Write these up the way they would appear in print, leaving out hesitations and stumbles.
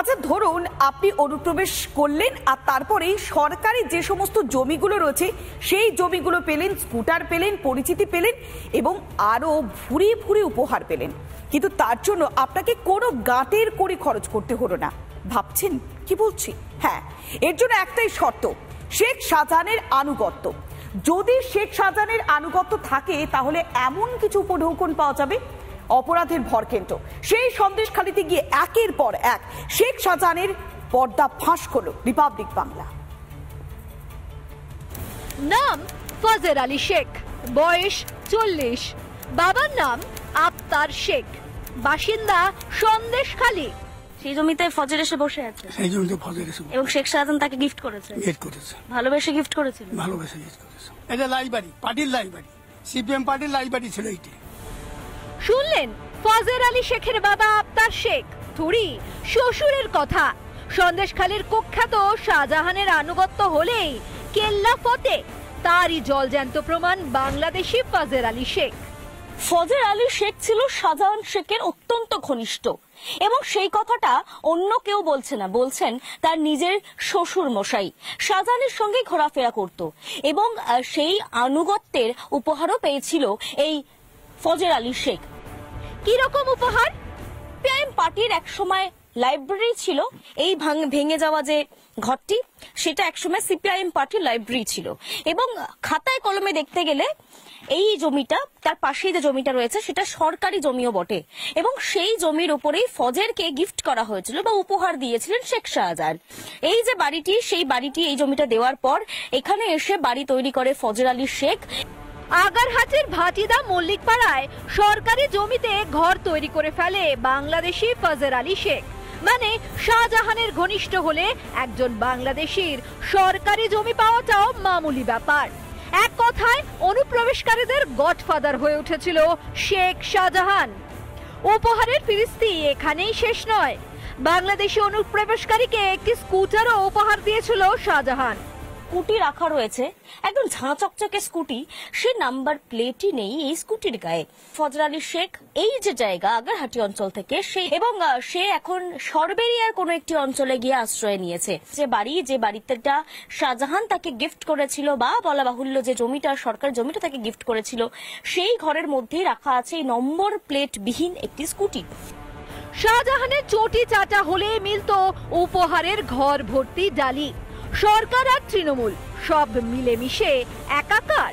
আচ্ছা, ধরুন আপনি অনুপ্রবেশ করলেন আর তারপরেই সরকারি যে সমস্ত জমিগুলো রয়েছে সেই জমিগুলো পেলেন, স্কুটার পেলেন, পরিচিতি পেলেন এবং আরো ভুরি ভুরি উপহার পেলেন, কিন্তু তার জন্য আপনাকে কোনো গাঁটের কড়ি খরচ করতে হলো না। ভাবছেন কি বলছি? হ্যাঁ, এর জন্য একটাই শর্ত, শেখ শাহজাহানের আনুগত্য। যদি শেখ শাহজাহানের আনুগত্য থাকে তাহলে এমন কিছু উপঢৌকন পাওয়া যাবে অপরাধের ভরকেন্দ্র। সেই সন্দেশখালিতে গিয়ে একের পর এক শেখ শাহজাহানের পর্দা ফাঁস করলো রিপাবলিক বাংলা। নাম ফজর আলী শেখ, বয়স 40, বাবার নাম আফতার শেখ, বাসিন্দা সন্দেশখালী। সেই জমিতে ফজর এসে বসে আছে, সেই জমিতে ফজর এসে এবং শেখ শাহজাহান তাকে গিফট করেছে। ভালোবেসে গিফট করেছিল। ভালোবেসে গিফট করেছে। এটা লাইব্রেরি, পার্টির লাইব্রেরি, সিপিএম পার্টির লাইব্রেরি ছিল এইটা। শুনলেন ফজর আলী শেখের বাবা আফতার শেখ থুরি শ্বশুরের কথা। সন্দেশখালীর কুখ্যাত শাহজাহানের আনুগত্য হলেই কেল্লা ফতে, তারই জলজ্যান্ত প্রমাণ বাংলাদেশি ফজর আলী শেখ। ফজর আলী শেখ ছিল শাহজাহান শেখের অত্যন্ত ঘনিষ্ঠ, এবং সেই কথাটা অন্য কেউ বলছে না, বলছেন তার নিজের শ্বশুর মশাই। শাহজাহানের সঙ্গে ঘোরাফেরা করত এবং সেই আনুগত্যের উপহারও পেয়েছিল এই ফজর আলী শেখ। কি রকম উপহার? সিপিআইএম পার্টির এক সময় লাইব্রেরি ছিল, এই ভেঙে যাওয়া যে ঘরটি সেটা একসময় সিপিআইএম পার্টির লাইব্রেরি ছিল, এবং খাতায় কলমে দেখতে গেলে এই জমিটা, তার পাশেই যে জমিটা রয়েছে সেটা সরকারি জমিও বটে, এবং সেই জমির উপরেই ফজরকে গিফট করা হয়েছিল বা উপহার দিয়েছিলেন শেখ শাহজাহান। এই যে বাড়িটি, সেই বাড়িটি এই জমিটা দেওয়ার পর এখানে এসে বাড়ি তৈরি করে ফজর আলী শেখ। আগারহাটের ভাটিদা মল্লিক পাড়ায় সরকারি জমিতে ঘর তৈরি করে ফেলে বাংলাদেশি ফজর আলী শেখ। মানে শাহজাহানের ঘনিষ্ঠ হলে একজন বাংলাদেশির সরকারি জমি পাওয়াটাও মামুলি ব্যাপার। এক কথায় অনুপ্রবেশকারীদের গডফাদার হয়ে উঠেছিল শেখ শাহজাহান। উপহারের ফিরিস্তি এখানেই শেষ নয়, বাংলাদেশি অনুপ্রবেশকারীকে একটি স্কুটারও উপহার দিয়েছিল শাহজাহান। স্কুটি রাখা রয়েছে, একদম ঝাঁ চকচকে স্কুটি, সে নাম্বার প্লেটই নেই এই স্কুটির গায়ে। ফজর আলী শেখ এই যে জায়গা আগারহাটি অঞ্চল থেকে সে এখন সরবেরিয়ার কোনো একটি অঞ্চলে গিয়ে আশ্রয় নিয়েছে। যে বাড়িটা শাহজাহান তাকে গিফট করেছিল, বা বলা বাহুল্য যে জমিটা, সরকারি জমিটা তাকে গিফট করেছিল, সেই ঘরের মধ্যেই রাখা আছে এই নম্বর প্লেট বিহীন একটি স্কুটি। শাহজাহানের চটি চাটা হলে মিলত উপহারের ঘর ভর্তি ডালি। সরকার আর তৃণমূল সব মিলেমিশে একাকার।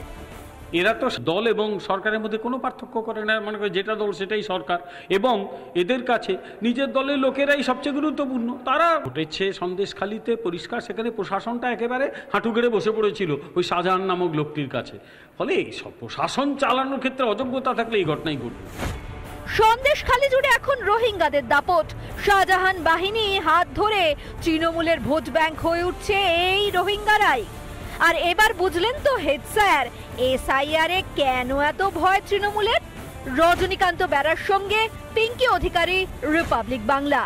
এরা তো দল এবং সরকারের মধ্যে কোনো পার্থক্য করে না, মনে করে যেটা দল সেটাই সরকার, এবং এদের কাছে নিজের দলের লোকেরাই সবচেয়ে গুরুত্বপূর্ণ। তারা উঠেছে সন্দেশখালিতে পরিষ্কার, সেখানে প্রশাসনটা একেবারে হাঁটু গেড়ে বসে পড়েছিল ওই শাহজাহান নামক লোকটির কাছে। ফলে এই সব প্রশাসন চালানোর ক্ষেত্রে অযোগ্যতা থাকলে এই ঘটনাই ঘটবে। সন্দেশখালী জুড়ে এখন রোহিঙ্গাদের দাপট। শাহজাহান বাহিনী হাত ধরে তৃণমূলের ভোট ব্যাংক হয়ে উঠছে এই রোহিঙ্গারাই। আর এবার বুঝলেন তো হেড স্যার, এসআইআর এ কেন এত ভয় তৃণমূলের? রজনীকান্ত বেরার সঙ্গে পিঙ্কি অধিকারী, রিপাবলিক বাংলা।